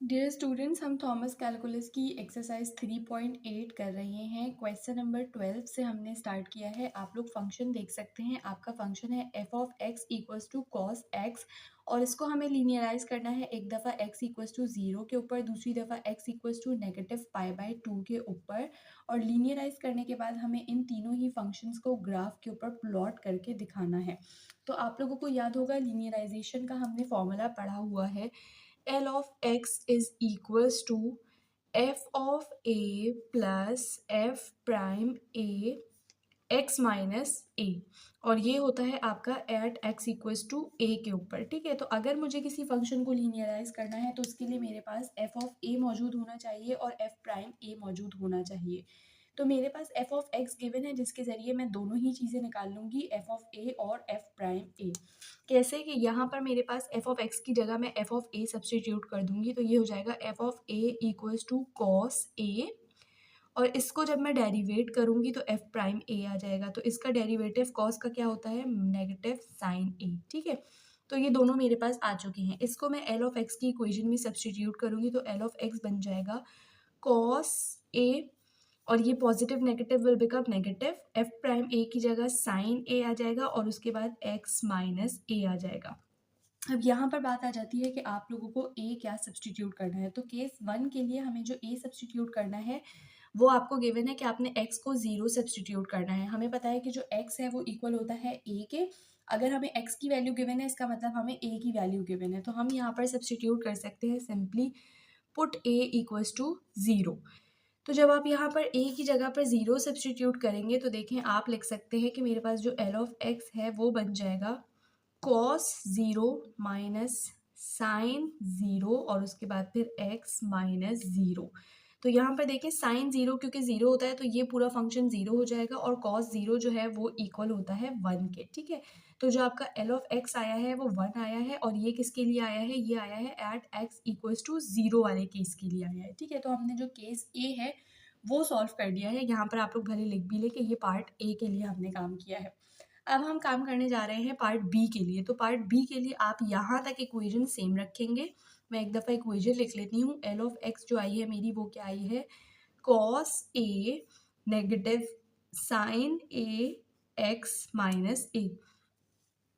Dear students, हम Thomas calculus की exercise 3.8 कर रहे हैं। क्वेश्चन नंबर 12 से हमने स्टार्ट किया है। आप लोग फंक्शन देख सकते हैं। आपका फंक्शन है f of x equals to cos x और इसको हमें लीनियराइज करना है। एक दफ़ा एक्स इक्वल्स टू 0 के ऊपर, दूसरी दफ़ा x equals to negative pi by 2 के ऊपर। और लीनियराइज करने के बाद हमें इन तीनों ही फंक्शंस को ग्राफ के ऊपर प्लॉट करके दिखाना है। तो आप लोगों को याद होगा लीनियराइजेशन का हमने फॉर्मूला पढ़ा हुआ है। L of x is equals to f of a plus f prime a x minus a, और ये होता है आपका at x equals to a के ऊपर। ठीक है, तो अगर मुझे किसी फंक्शन को लीनियराइज करना है तो उसके लिए मेरे पास f ऑफ a मौजूद होना चाहिए और f प्राइम a मौजूद होना चाहिए। तो मेरे पास f ऑफ x गिवन है, जिसके ज़रिए मैं दोनों ही चीज़ें निकाल लूँगी, f ऑफ a और f प्राइम a। कैसे कि यहाँ पर मेरे पास f ऑफ x की जगह मैं f ऑफ a सब्स्टिट्यूट कर दूँगी, तो ये हो जाएगा f of a equals to cos a, और इसको जब मैं डेरिवेट करूँगी तो f प्राइम a आ जाएगा। तो इसका डेरिवेटिव कॉस का क्या होता है? Negative sine a। ठीक है, तो ये दोनों मेरे पास आ चुके हैं। इसको मैं L ऑफ x की इक्वेशन में सब्स्टिट्यूट करूँगी तो L ऑफ x बन जाएगा कॉस a, और ये positive negative will become negative, f prime a की जगह साइन ए आ जाएगा और उसके बाद एक्स माइनस ए आ जाएगा। अब यहाँ पर बात आ जाती है कि आप लोगों को ए क्या सब्स्टिट्यूट करना है। तो केस 1 के लिए हमें जो ए सब्स्टिट्यूट करना है वो आपको गिवन है कि आपने x को 0 सब्स्टिट्यूट करना है। हमें पता है कि जो x है वो इक्वल होता है a के। अगर हमें x की वैल्यू गिवन है, इसका मतलब हमें a की वैल्यू गिवन है, तो हम यहाँ पर सब्स्टिट्यूट कर सकते हैं simply put a equals to 0। तो जब आप यहाँ पर a की जगह पर 0 सब्स्टिट्यूट करेंगे तो देखें आप लिख सकते हैं कि मेरे पास जो L ऑफ x है वो बन जाएगा कॉस 0 माइनस साइन 0 और उसके बाद फिर x माइनस 0। तो यहाँ पर देखें साइन 0 क्योंकि 0 होता है तो ये पूरा फंक्शन 0 हो जाएगा, और कॉस 0 जो है वो इक्वल होता है 1 के। ठीक है, तो जो आपका L ऑफ x आया है वो 1 आया है, और ये किसके लिए आया है? ये आया है एट x इक्वल्स टू 0 वाले केस के लिए आया है। ठीक है, तो हमने जो केस a है वो सॉल्व कर दिया है। यहाँ पर आप लोग भले लिख भी लें कि ये पार्ट a के लिए हमने काम किया है। अब हम काम करने जा रहे हैं पार्ट बी के लिए। तो पार्ट बी के लिए आप यहाँ तक इक्वेशन सेम रखेंगे। मैं एक दफ़ा इक्वेशन लिख लेती हूँ। एल ऑफ एक्स जो आई है मेरी वो क्या आई है? Cos A negative sign A x minus ए।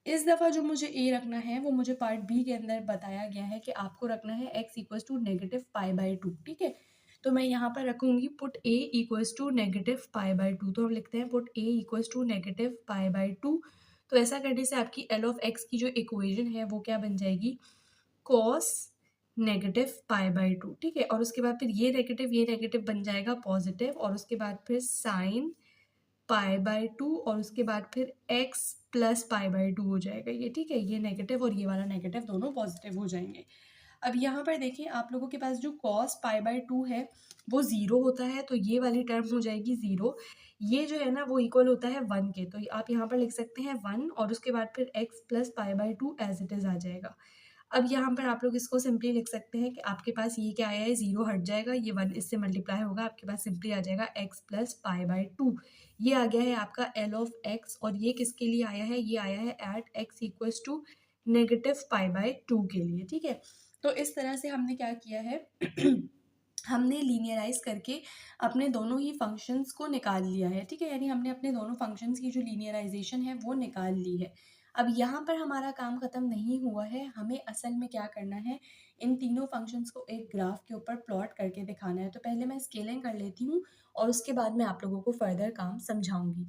इस दफ़ा जो मुझे ए रखना है वो मुझे पार्ट बी के अंदर बताया गया है कि आपको रखना है x equals to negative pi by 2। ठीक है, तो मैं यहाँ पर रखूँगी put a equals to negative pi by 2। तो हम लिखते हैं put a equals to negative pi by 2। तो ऐसा करने से आपकी एल ऑफ एक्स की जो इक्वेशन है वो क्या बन जाएगी? Cos negative pi by 2। ठीक है, और उसके बाद फिर ये नेगेटिव बन जाएगा पॉजिटिव, और उसके बाद फिर साइन पाई बाई 2, और उसके बाद फिर x प्लस पाई बाई 2 हो जाएगा ये। ठीक है, ये नेगेटिव और ये वाला नेगेटिव दोनों पॉजिटिव हो जाएंगे। अब यहाँ पर देखिए आप लोगों के पास जो कॉस पाई बाई 2 है वो 0 होता है, तो ये वाली टर्म हो जाएगी 0। ये जो है ना वो इक्वल होता है 1 के, तो आप यहाँ पर लिख सकते हैं 1, और उसके बाद फिर x plus pi by 2 as it is आ जाएगा। अब यहाँ पर आप लोग इसको सिंपली लिख सकते हैं कि आपके पास ये क्या आया है? 0 हट जाएगा, ये 1 इससे मल्टीप्लाई होगा, आपके पास सिंपली आ जाएगा x प्लस पाई बाई 2। ये आ गया है आपका L ऑफ x, और ये किसके लिए आया है? ये आया है at x equals to negative pi by 2 के लिए। ठीक है, तो इस तरह से हमने क्या किया है हमने लीनियराइज करके अपने दोनों ही फंक्शंस को निकाल लिया है। ठीक है, यानी हमने अपने दोनों फंक्शंस की जो लीनियराइजेशन है वो निकाल ली है। अब यहाँ पर हमारा काम ख़त्म नहीं हुआ है। हमें असल में क्या करना है, इन तीनों फंक्शंस को एक ग्राफ के ऊपर प्लॉट करके दिखाना है। तो पहले मैं स्केलिंग कर लेती हूँ और उसके बाद मैं आप लोगों को फर्दर काम समझाऊंगी।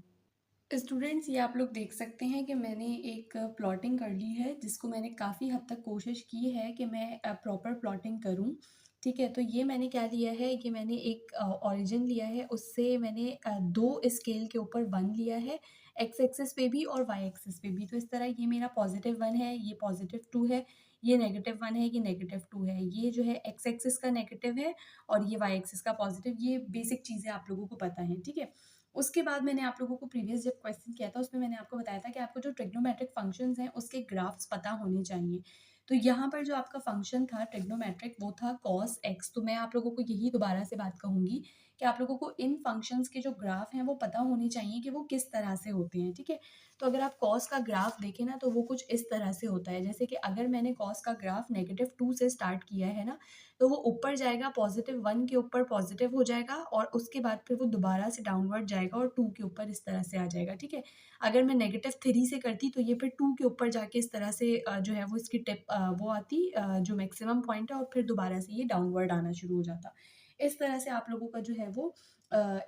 स्टूडेंट्स, ये आप लोग देख सकते हैं कि मैंने एक प्लॉटिंग कर ली है, जिसको मैंने काफ़ी हद तक कोशिश की है कि मैं प्रॉपर प्लॉटिंग करूं। ठीक है, तो ये मैंने क्या लिया है कि मैंने एक ओरिजिन लिया है, उससे मैंने दो स्केल के ऊपर 1 लिया है, एक्स एक्सिस पे भी और वाई एक्सिस पे भी। तो इस तरह ये मेरा +1 है, ये +2 है, ये -1 है, ये -2 है। ये जो है एक्स एक्सिस का नेगेटिव है और ये वाई एक्सिस का पॉजिटिव। ये बेसिक चीज़ें आप लोगों को पता है। ठीक है, उसके बाद मैंने आप लोगों को प्रीवियस जब क्वेश्चन किया था उसमें मैंने आपको बताया था कि आपको जो ट्रिग्नोमेट्रिक फंक्शंस हैं उसके ग्राफ्स पता होने चाहिए। तो यहाँ पर जो आपका फंक्शन था ट्रिग्नोमेट्रिक वो था कॉस एक्स। तो मैं आप लोगों को यही दोबारा से बात कहूँगी कि आप लोगों को इन फंक्शंस के जो ग्राफ हैं वो पता होने चाहिए कि वो किस तरह से होते हैं। ठीक है, तो अगर आप कॉस का ग्राफ देखें ना तो वो कुछ इस तरह से होता है, जैसे कि अगर मैंने कॉस का ग्राफ -2 से स्टार्ट किया है ना, तो वो ऊपर जाएगा, +1 के ऊपर पॉजिटिव हो जाएगा और उसके बाद फिर वो दोबारा से डाउनवर्ड जाएगा और 2 के ऊपर इस तरह से आ जाएगा, ठीक है। अगर मैं -3 से करती तो ये फिर 2 के ऊपर जाके इस तरह से जो है वो इसकी टिप वो आती जो मैक्सिमम पॉइंट है और फिर दोबारा से ये डाउनवर्ड आना शुरू हो जाता। इस तरह से आप लोगों का जो है वो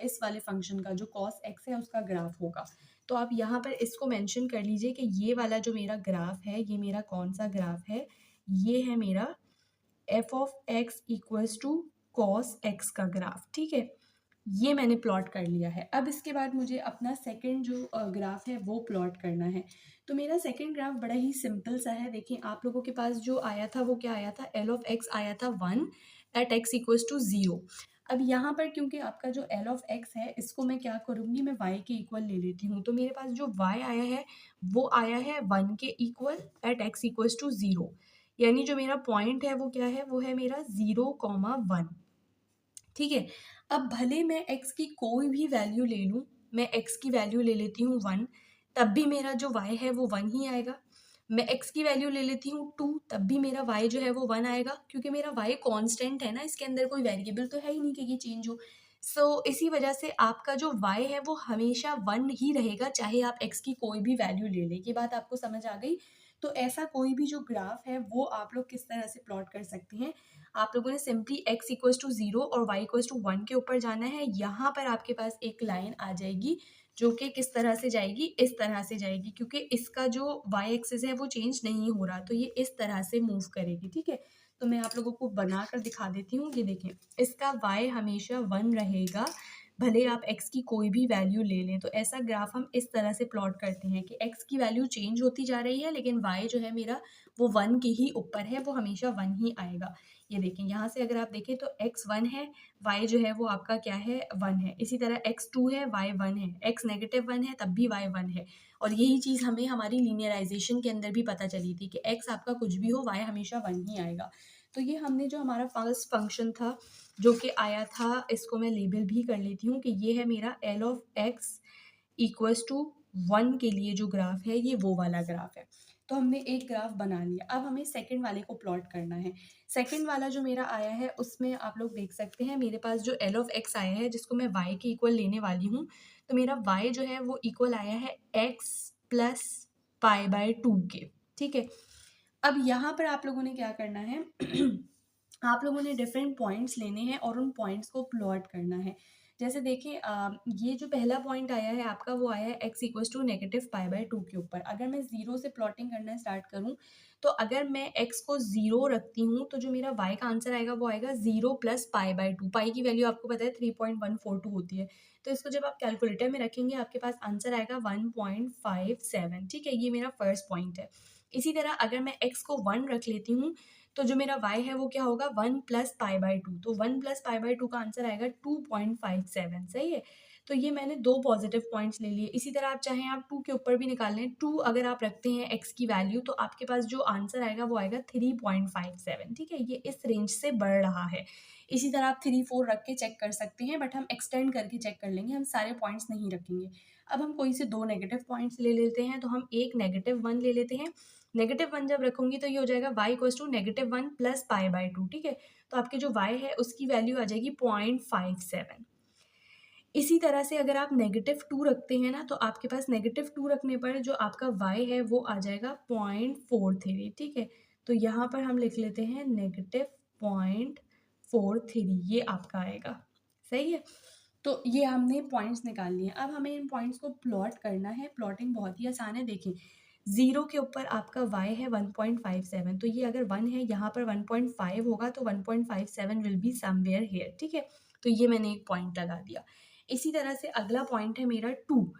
इस वाले फंक्शन का जो cos x है उसका ग्राफ होगा। तो आप यहाँ पर इसको मेंशन कर लीजिए कि ये वाला जो मेरा ग्राफ है, ये मेरा कौन-सा ग्राफ है? ये है मेरा f of x equals to cos x का ग्राफ, ठीक है? ये मैंने प्लॉट कर लिया है। अब इसके बाद मुझे अपना सेकंड जो ग्राफ है वो प्लॉट करना है। तो मेरा सेकंड ग्राफ बड़ा ही सिंपल सा है। देखिए आप लोगों के पास जो आया था वो क्या आया था? L ऑफ x आया था 1 एट x इक्वल्स टू 0। अब यहाँ पर क्योंकि आपका जो L ऑफ x है इसको मैं क्या करूँगी, मैं y के इक्वल ले लेती हूँ। तो मेरे पास जो y आया है वो आया है 1 के equal at x equals to 0। यानी जो मेरा पॉइंट है वो क्या है? वो है मेरा 0, 1, ठीक है। अब भले मैं x की कोई भी वैल्यू ले लूँ, मैं x की वैल्यू ले लेती हूँ 1, तब भी मेरा जो y है वो 1 ही आएगा। मैं x की वैल्यू ले लेती हूँ 2, तब भी मेरा y जो है वो 1 आएगा, क्योंकि मेरा y कांस्टेंट है ना, इसके अंदर कोई वेरिएबल तो है ही नहीं कि ये चेंज हो। इसी वजह से आपका जो y है वो हमेशा 1 ही रहेगा, चाहे आप x की कोई भी वैल्यू ले लें। ये बात आपको समझ आ गई? तो ऐसा कोई भी जो ग्राफ है वो आप लोग किस तरह से प्लॉट कर सकते हैं? आप लोगों ने सिंपली x इक्वल्स टू 0 और y इक्वल्स टू 1 के ऊपर जाना है। यहाँ पर आपके पास एक लाइन आ जाएगी जो कि किस तरह से जाएगी, इस तरह से जाएगी, क्योंकि इसका जो y एक्सिस है वो चेंज नहीं हो रहा, तो ये इस तरह से मूव करेगी, ठीक है। तो मैं आप लोगों को बना कर दिखा देती हूँ। ये देखें, इसका y हमेशा 1 रहेगा, भले आप x की कोई भी वैल्यू ले लें। तो ऐसा ग्राफ हम इस तरह से प्लॉट करते हैं कि x की वैल्यू चेंज होती जा रही है, लेकिन y जो है मेरा वो 1 के ही ऊपर है, वो हमेशा 1 ही आएगा। ये देखें, यहाँ से अगर आप देखें तो x 1 है, y जो है वो आपका क्या है, 1 है। इसी तरह x 2 है, y 1 है, x -1 है, तब भी y 1 है। और यही चीज़ हमें हमारी लीनियराइजेशन के अंदर भी पता चली थी कि x आपका कुछ भी हो, y हमेशा 1 ही आएगा। तो ये हमने जो हमारा फर्स्ट फंक्शन था जो कि आया था, इसको मैं लेबल भी कर लेती हूँ कि ये है मेरा L of x equals to 1 के लिए जो ग्राफ है, ये वो वाला ग्राफ है। तो हमने एक ग्राफ बना लिया। अब हमें सेकंड वाले को प्लॉट करना है। सेकंड वाला जो मेरा आया है उसमें आप लोग देख सकते हैं, मेरे पास जो L ऑफ x आया है जिसको मैं y के इक्वल लेने वाली हूँ, तो मेरा y जो है वो इक्वल आया है x प्लस π/2 के, ठीक है। अब यहाँ पर आप लोगों ने क्या करना है आप लोगों ने डिफरेंट पॉइंट्स लेने हैं और उन पॉइंट्स को प्लॉट करना है। जैसे देखिए ये जो पहला पॉइंट आया है आपका, वो आया है x इक्वल्स टू -π/2 के ऊपर। अगर मैं 0 से प्लॉटिंग करना स्टार्ट करूँ, तो अगर मैं x को 0 रखती हूँ तो जो मेरा y का आंसर आएगा वो आएगा 0 प्लस π/2। पाई की वैल्यू आपको पता है 3.142 होती है। तो इसको जब आप कैलकुलेटर में रखेंगे आपके पास आंसर आएगा 1.57, ठीक है। ये मेरा फर्स्ट पॉइंट है। इसी तरह अगर मैं x को 1 रख लेती हूँ, तो जो मेरा y है वो क्या होगा, 1 प्लस π/2। तो 1 प्लस π/2 का आंसर आएगा 2.57, सही है। तो ये मैंने 2 पॉजिटिव पॉइंट्स ले लिए। इसी तरह आप चाहें आप 2 के ऊपर भी निकाल लें। 2 अगर आप रखते हैं x की वैल्यू, तो आपके पास जो आंसर आएगा वो आएगा 3.57, ठीक है। ये इस रेंज से बढ़ रहा है। इसी तरह आप 3, 4 रख के चेक कर सकते हैं, बट हम एक्सटेंड करके चेक कर लेंगे, हम सारे पॉइंट्स नहीं रखेंगे। अब हम कोई से 2 नेगेटिव पॉइंट्स ले लेते हैं, तो हम एक -1 ले लेते हैं। -1 जब रखूँगी तो ये हो जाएगा y इक्वल्स टू -1 प्लस π/2, ठीक है। तो आपके जो y है उसकी वैल्यू आ जाएगी 0.57। इसी तरह से अगर आप -2 रखते हैं ना, तो आपके पास -2 रखने पर जो आपका y है वो आ जाएगा 0.43, ठीक है। तो यहाँ पर हम लिख लेते हैं -0.43, ये आपका आएगा, सही है। तो ये हमने पॉइंट्स निकाल लिए। अब हमें इन पॉइंट्स को प्लॉट करना है। प्लॉटिंग बहुत ही आसान है। देखिए, 0 के ऊपर आपका y है 1.57, तो ये अगर 1 है, यहाँ पर 1.5 होगा, तो 1.57 विल बी समवेयर हियर, ठीक है। तो ये मैंने एक पॉइंट लगा दिया। इसी तरह से अगला पॉइंट है मेरा 2।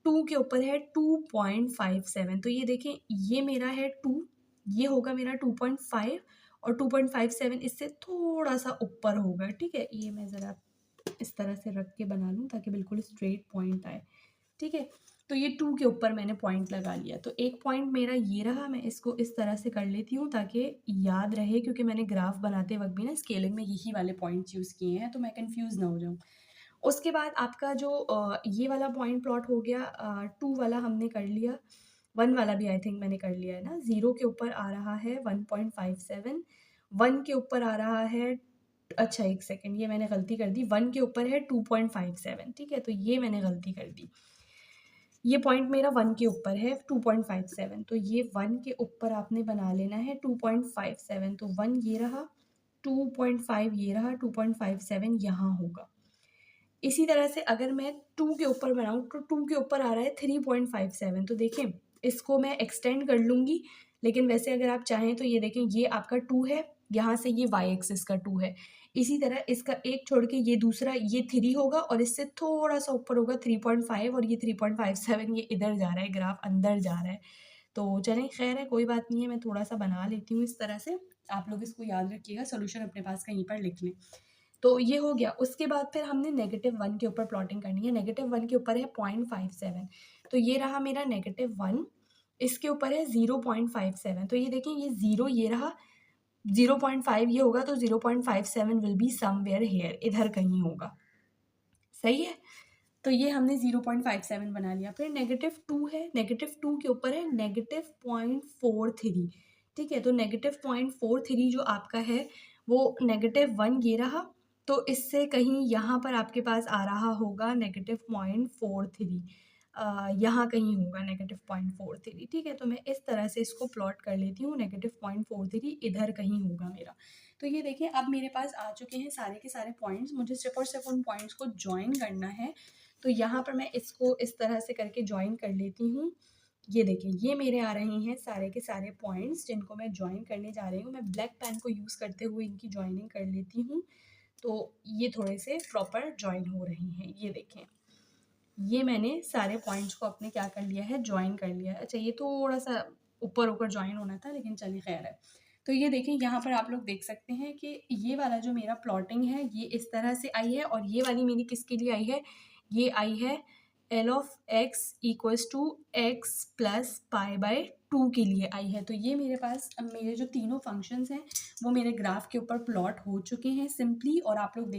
2 के ऊपर है 2.57, तो ये देखें, ये मेरा है 2, ये होगा मेरा 2.5 और 2.57 इससे थोड़ा-सा ऊपर होगा, ठीक है। ये मैं ज़रा इस तरह से रख के बना लूँ ताकि बिल्कुल स्ट्रेट पॉइंट आए, ठीक है। तो ये 2 के ऊपर मैंने पॉइंट लगा लिया। तो एक पॉइंट मेरा ये रहा, मैं इसको इस तरह से कर लेती हूँ ताकि याद रहे, क्योंकि मैंने ग्राफ बनाते वक़्त भी ना स्केलिंग में यही वाले पॉइंट्स यूज़ किए हैं, तो मैं कन्फ्यूज़ ना हो जाऊँ। उसके बाद आपका जो ये वाला पॉइंट प्लॉट हो गया, 2 वाला हमने कर लिया, 1 वाला भी आई थिंक मैंने कर लिया है ना। 0 के ऊपर आ रहा है 1.57 1 के ऊपर आ रहा है, अच्छा एक सेकेंड, ये मैंने गलती कर दी, 1 के ऊपर है 2.57, ठीक है, तो ये मैंने गलती कर दी, ये पॉइंट मेरा 1 के ऊपर है 2.57, तो ये 1 के ऊपर आपने बना लेना है 2.57, तो 1 ये रहा, 2.5 ये रहा, 2.57 यहाँ होगा। इसी तरह से अगर मैं 2 के ऊपर बनाऊँ तो 2 के ऊपर आ रहा है 3.57, तो देखें इसको मैं एक्सटेंड कर लूँगी, लेकिन वैसे अगर आप चाहें तो ये देखें ये आपका 2 है, यहाँ से ये वाई एक्सिस का 2 है, इसी तरह इसका एक छोड़ के ये दूसरा ये 3 होगा और इससे थोड़ा सा ऊपर होगा 3.5 और ये 3.57 ये इधर जा रहा है, ग्राफ अंदर जा रहा है। तो चलें खैर है, कोई बात नहीं है, मैं थोड़ा सा बना लेती हूँ इस तरह से, आप लोग इसको याद रखिएगा, सोल्यूशन अपने पास कहीं पर लिख लें। तो ये हो गया। उसके बाद फिर हमने -1 के ऊपर प्लॉटिंग करनी है। -1 के ऊपर है 0.57, तो ये रहा मेरा -1, इसके ऊपर है 0.57, तो ये देखिए ये 0 ये रहा, 0.5 ये होगा, तो 0.57 विल बी समवेयर हियर, इधर कहीं होगा, सही है। तो ये हमने 0.57 बना लिया। फिर -2 है, -2 के ऊपर है -0.43, ठीक है, तो -0.43 जो आपका है वो -1 ये रहा, तो इससे कहीं यहाँ पर आपके पास आ रहा होगा -0.43, यहाँ कहीं होगा -0.43, ठीक है, तो मैं इस तरह से इसको प्लॉट कर लेती हूँ, -0.43 इधर कहीं होगा मेरा। तो ये देखिए अब मेरे पास आ चुके हैं सारे के सारे पॉइंट्स, मुझे सिर्फ और सिर्फ उन पॉइंट्स को ज्वाइन करना है। तो यहाँ पर मैं इसको इस तरह से करके ज्वाइन कर लेती हूँ। ये देखिए ये मेरे आ रहे हैं सारे के सारे पॉइंट्स जिनको मैं ज्वाइन करने जा रही हूँ। मैं ब्लैक पेन को यूज़ करते हुए इनकी ज्वाइनिंग कर लेती हूँ। तो ये थोड़े से प्रॉपर ज्वाइन हो रहे हैं। ये देखें, ये मैंने सारे पॉइंट्स को अपने क्या कर लिया है, ज्वाइन कर लिया है। अच्छा ये थोड़ा सा ऊपर ऊपर ज्वाइन होना था, लेकिन चलिए खैर है। तो ये देखिए यहाँ पर आप लोग देख सकते हैं कि ये वाला जो मेरा प्लॉटिंग है ये इस तरह से आई है, और ये वाली मेरी किसके लिए आई है, ये आई है L of x equals to x plus pi के लिए आई है। तो ये मेरे पास अब मेरे जो तीनों फंक्शंस हैं वो मेरे ग्राफ के ऊपर प्लॉट हो चुके हैं सिंपली, और आप लोग